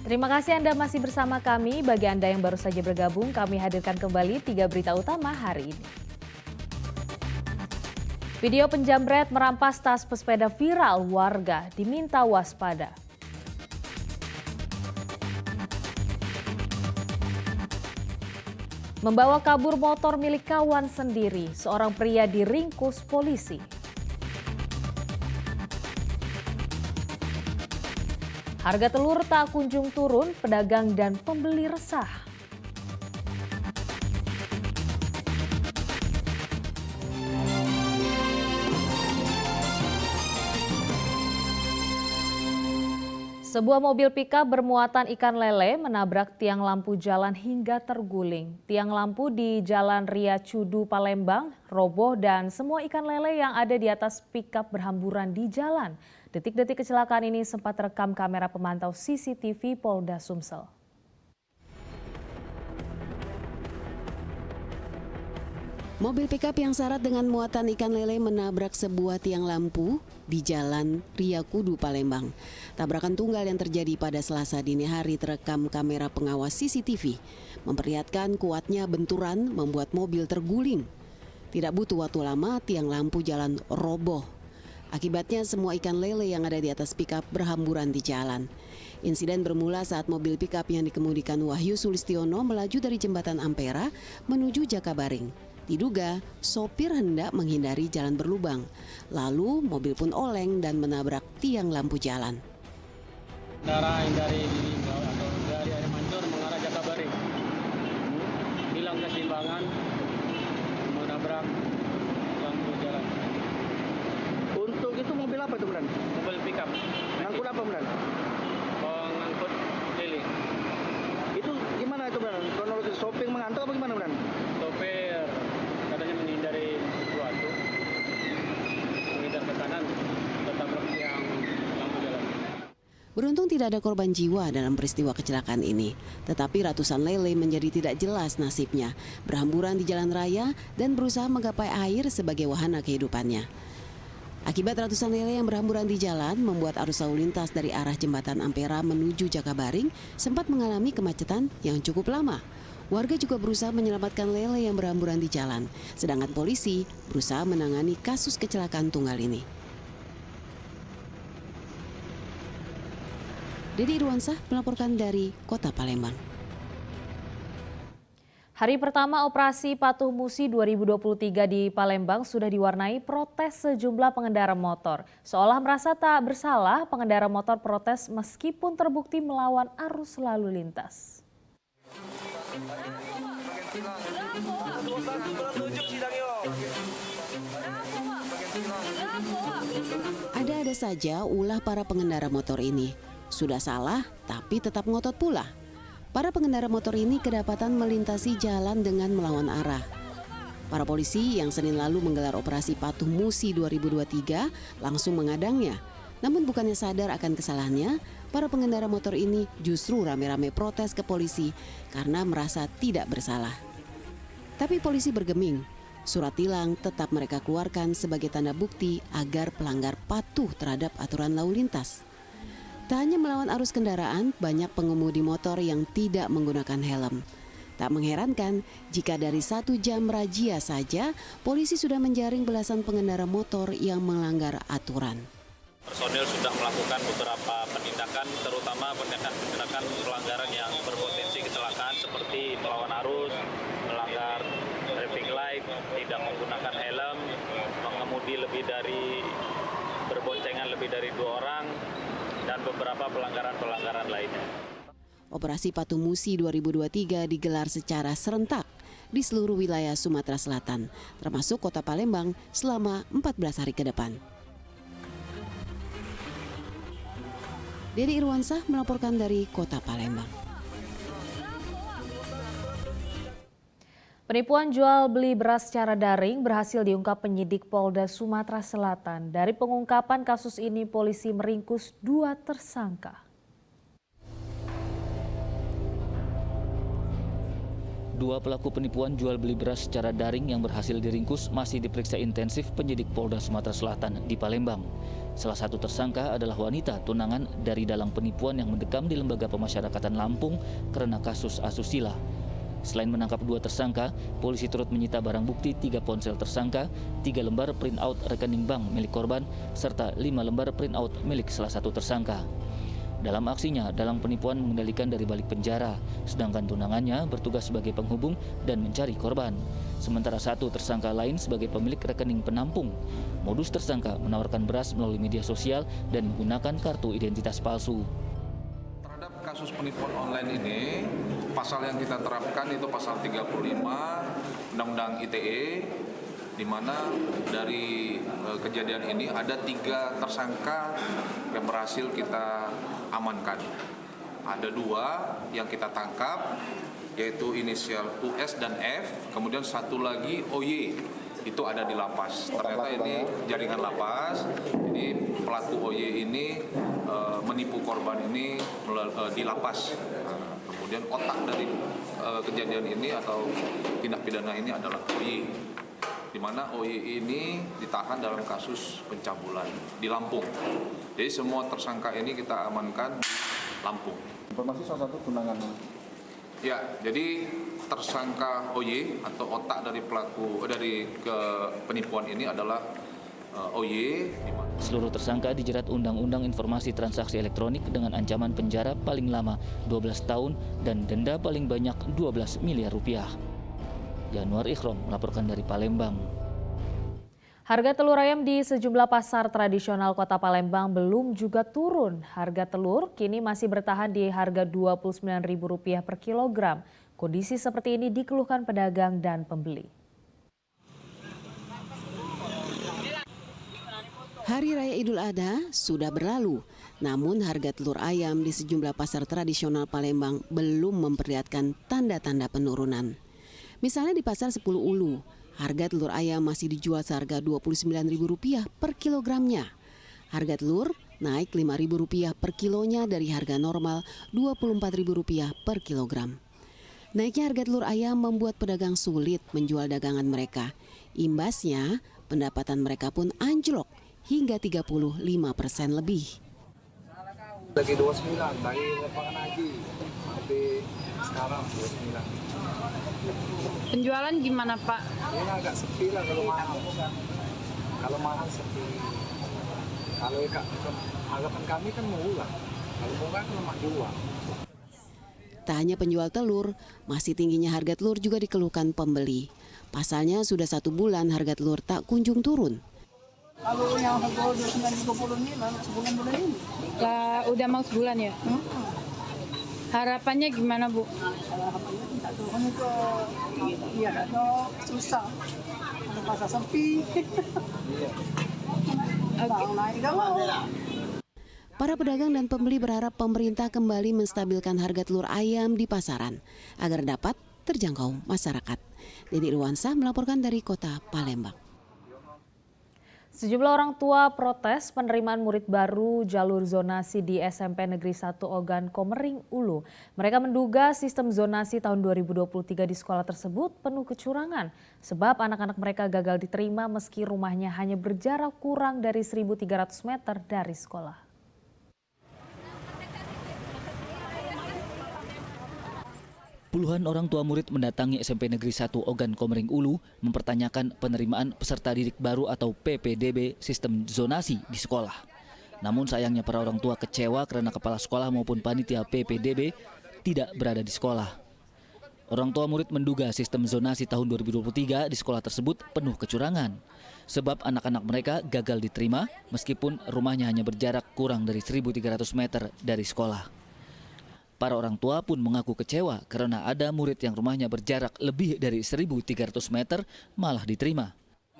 Terima kasih Anda masih bersama kami. Bagi Anda yang baru saja bergabung, kami hadirkan kembali 3 berita utama hari ini. Video penjamret merampas tas pesepeda viral, warga diminta waspada. Membawa kabur motor milik kawan sendiri, seorang pria diringkus polisi. Harga telur tak kunjung turun, pedagang dan pembeli resah. Sebuah mobil pickup bermuatan ikan lele menabrak tiang lampu jalan hingga terguling. Tiang lampu di Jalan Ria Cudu, Palembang, roboh dan semua ikan lele yang ada di atas pickup berhamburan di jalan. Detik-detik kecelakaan ini sempat terekam kamera pemantau CCTV Polda Sumsel. Mobil pickup yang syarat dengan muatan ikan lele menabrak sebuah tiang lampu di Jalan Ria Kudu, Palembang. Tabrakan tunggal yang terjadi pada Selasa dini hari terekam kamera pengawas CCTV. Memperlihatkan kuatnya benturan membuat mobil terguling. Tidak butuh waktu lama, tiang lampu jalan roboh. Akibatnya semua ikan lele yang ada di atas pickup berhamburan di jalan. Insiden bermula saat mobil pickup yang dikemudikan Wahyu Sulistiono melaju dari jembatan Ampera menuju Jakabaring. Diduga sopir hendak menghindari jalan berlubang. Lalu mobil pun oleng dan menabrak tiang lampu jalan. Kendaraan dari Air Mancur mengarah Jakabaring hilang keseimbangan, menabrak lampu jalan. Untuk itu mobil apa itu, Bran? Mobil pickup. Ngangkut apa, Bran? Pengangkut keliling. Itu gimana itu, Bran? Kronologi shopping mengantuk apa gimana, Bran? Sopir katanya menghindari sesuatu, menghindar ke kanan, tertabrak tiang lampu jalan. Beruntung tidak ada korban jiwa dalam peristiwa kecelakaan ini. Tetapi ratusan lele menjadi tidak jelas nasibnya, berhamburan di jalan raya dan berusaha menggapai air sebagai wahana kehidupannya. Akibat ratusan lele yang berhamburan di jalan membuat arus lalu lintas dari arah jembatan Ampera menuju Jakabaring sempat mengalami kemacetan yang cukup lama. Warga juga berusaha menyelamatkan lele yang berhamburan di jalan, sedangkan polisi berusaha menangani kasus kecelakaan tunggal ini. Dedi Irwansah melaporkan dari Kota Palembang. Hari pertama operasi Patuh Musi 2023 di Palembang sudah diwarnai protes sejumlah pengendara motor. Seolah merasa tak bersalah, pengendara motor protes meskipun terbukti melawan arus lalu lintas. Ada saja ulah para pengendara motor ini. Sudah salah, tapi tetap ngotot pula. Para pengendara motor ini kedapatan melintasi jalan dengan melawan arah. Para polisi yang Senin lalu menggelar operasi Patuh Musi 2023 langsung mengadangnya. Namun bukannya sadar akan kesalahannya, para pengendara motor ini justru rame-rame protes ke polisi karena merasa tidak bersalah. Tapi polisi bergeming, surat tilang tetap mereka keluarkan sebagai tanda bukti agar pelanggar patuh terhadap aturan lalu lintas. Tak hanya melawan arus kendaraan, banyak pengemudi motor yang tidak menggunakan helm. Tak mengherankan jika dari 1 jam razia saja, polisi sudah menjaring belasan pengendara motor yang melanggar aturan. Personil sudah melakukan beberapa penindakan, terutama penindakan pelanggaran yang berpotensi kecelakaan seperti melawan arus, melanggar traffic light, tidak menggunakan helm, mengemudi berboncengan lebih dari 2 orang, dan beberapa pelanggaran-pelanggaran lainnya. Operasi Patuh Musi 2023 digelar secara serentak di seluruh wilayah Sumatera Selatan, termasuk Kota Palembang selama 14 hari ke depan. Dedi Irwansah melaporkan dari Kota Palembang. Penipuan jual beli beras secara daring berhasil diungkap penyidik Polda Sumatera Selatan. Dari pengungkapan kasus ini, polisi meringkus 2 tersangka. Dua pelaku penipuan jual beli beras secara daring yang berhasil diringkus masih diperiksa intensif penyidik Polda Sumatera Selatan di Palembang. Salah satu tersangka adalah wanita tunangan dari dalang penipuan yang mendekam di Lembaga Pemasyarakatan Lampung karena kasus asusila. Selain menangkap dua tersangka, polisi turut menyita barang bukti 3 ponsel tersangka, 3 lembar printout rekening bank milik korban, serta 5 lembar printout milik salah satu tersangka. Dalam aksinya, dalang penipuan mengendalikan dari balik penjara, sedangkan tunangannya bertugas sebagai penghubung dan mencari korban. Sementara satu tersangka lain sebagai pemilik rekening penampung. Modus tersangka menawarkan beras melalui media sosial dan menggunakan kartu identitas palsu. Terhadap kasus penipuan online ini, pasal yang kita terapkan itu pasal 35 Undang-Undang ITE, di mana dari kejadian ini ada 3 tersangka yang berhasil kita amankan. Ada 2 yang kita tangkap, yaitu inisial US dan F, kemudian satu lagi OY, itu ada di lapas. Ternyata ini jaringan lapas. Ini pelaku OY ini menipu korban ini di lapas. Kemudian otak dari kejadian ini atau tindak pidana ini adalah OY, di mana OY ini ditahan dalam kasus pencabulan di Lampung. Jadi semua tersangka ini kita amankan di Lampung. Informasi salah satu tunangan. Ya, jadi tersangka OY atau otak dari penipuan ini adalah OY. Seluruh tersangka dijerat Undang-Undang Informasi Transaksi Elektronik dengan ancaman penjara paling lama 12 tahun dan denda paling banyak 12 miliar rupiah. Januar Ikhrom melaporkan dari Palembang. Harga telur ayam di sejumlah pasar tradisional Kota Palembang belum juga turun. Harga telur kini masih bertahan di harga Rp29.000 per kilogram. Kondisi seperti ini dikeluhkan pedagang dan pembeli. Hari Raya Idul Adha sudah berlalu, namun harga telur ayam di sejumlah pasar tradisional Palembang belum memperlihatkan tanda-tanda penurunan. Misalnya di Pasar 10 Ulu, harga telur ayam masih dijual seharga Rp29.000 per kilogramnya. Harga telur naik Rp5.000 per kilonya dari harga normal Rp24.000 per kilogram. Naiknya harga telur ayam membuat pedagang sulit menjual dagangan mereka. Imbasnya, pendapatan mereka pun anjlok hingga 35% lebih. Lagi 29, lagi lepakan lagi. Sampai sekarang 29. Penjualan gimana Pak? Ini agak sepi lah kalau mahal. Kalau mahal sepi. Kalau anggapan kami kan murah. Kalau murah kan lemak jual. Tak hanya penjual telur, masih tingginya harga telur juga dikeluhkan pembeli. Pasalnya sudah 1 bulan harga telur tak kunjung turun. Kalau yang harga 29.30 ini sebulan ini. Udah mau sebulan ya? Harapannya gimana Bu? Harapannya minta turun ke ya ada susah. Ada pasar sepi. Para pedagang dan pembeli berharap pemerintah kembali menstabilkan harga telur ayam di pasaran agar dapat terjangkau masyarakat. Deni Irwansyah melaporkan dari Kota Palembang. Sejumlah orang tua protes penerimaan murid baru jalur zonasi di SMP Negeri 1 Ogan Komering Ulu. Mereka menduga sistem zonasi tahun 2023 di sekolah tersebut penuh kecurangan. Sebab anak-anak mereka gagal diterima meski rumahnya hanya berjarak kurang dari 1.300 meter dari sekolah. Puluhan orang tua murid mendatangi SMP Negeri 1 Ogan Komering Ulu mempertanyakan penerimaan peserta didik baru atau PPDB sistem zonasi di sekolah. Namun sayangnya para orang tua kecewa karena kepala sekolah maupun panitia PPDB tidak berada di sekolah. Orang tua murid menduga sistem zonasi tahun 2023 di sekolah tersebut penuh kecurangan. Sebab anak-anak mereka gagal diterima meskipun rumahnya hanya berjarak kurang dari 1.300 meter dari sekolah. Para orang tua pun mengaku kecewa karena ada murid yang rumahnya berjarak lebih dari 1.300 meter malah diterima.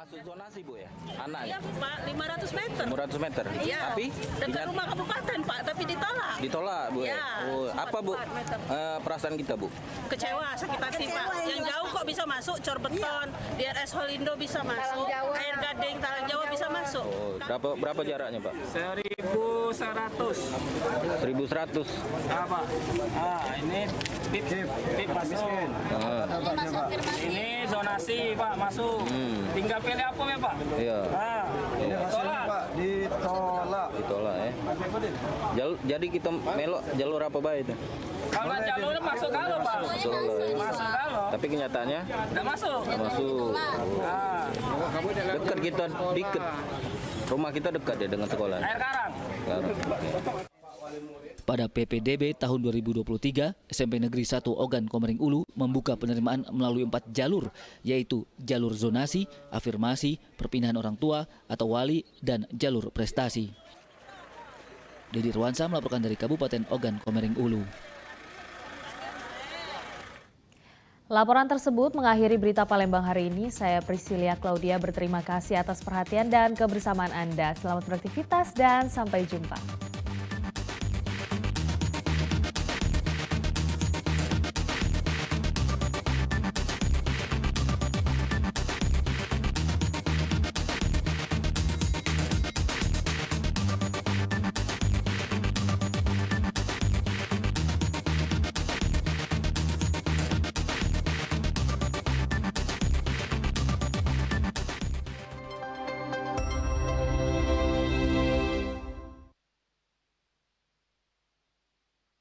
masuk zonasi Bu ya? Anak Iya Pak, 500 meter. 500 meter. Iya. Tapi Dekat rumah kabupaten Pak, tapi ditolak. ditolak Bu ya. Iya, Oh, apa Bu 4 meter. perasaan kita Bu? Kecewa, sakit hati Pak. Yang jauh kok bisa masuk, Cor Beton, di RS Holindo bisa masuk, Air Gading, Talang Jawa bisa masuk. Oh, berapa jaraknya Pak? 1.100. 1.100. Apa? Ini tip masuk. Ah, Ini zonasi Pak masuk. Tinggal pilih apa ya Pak? iya. Tolak. Ditolak ya. Jadi kita melok jalur apa baik itu? Kalau jalurnya masuk kalau Pak. Masuk kalau. Tapi kenyataannya Nggak masuk. masuk. Dekat kita dikit. Rumah kita dekat ya dengan sekolah. Air Karang. Pada PPDB tahun 2023, SMP Negeri 1 Ogan Komering Ulu membuka penerimaan melalui 4 jalur, yaitu jalur zonasi, afirmasi, perpindahan orang tua atau wali, dan jalur prestasi. Dedi Ruansa melaporkan dari Kabupaten Ogan Komering Ulu. Laporan tersebut mengakhiri berita Palembang hari ini. Saya Priscilia Claudia berterima kasih atas perhatian dan kebersamaan Anda. Selamat beraktivitas dan sampai jumpa.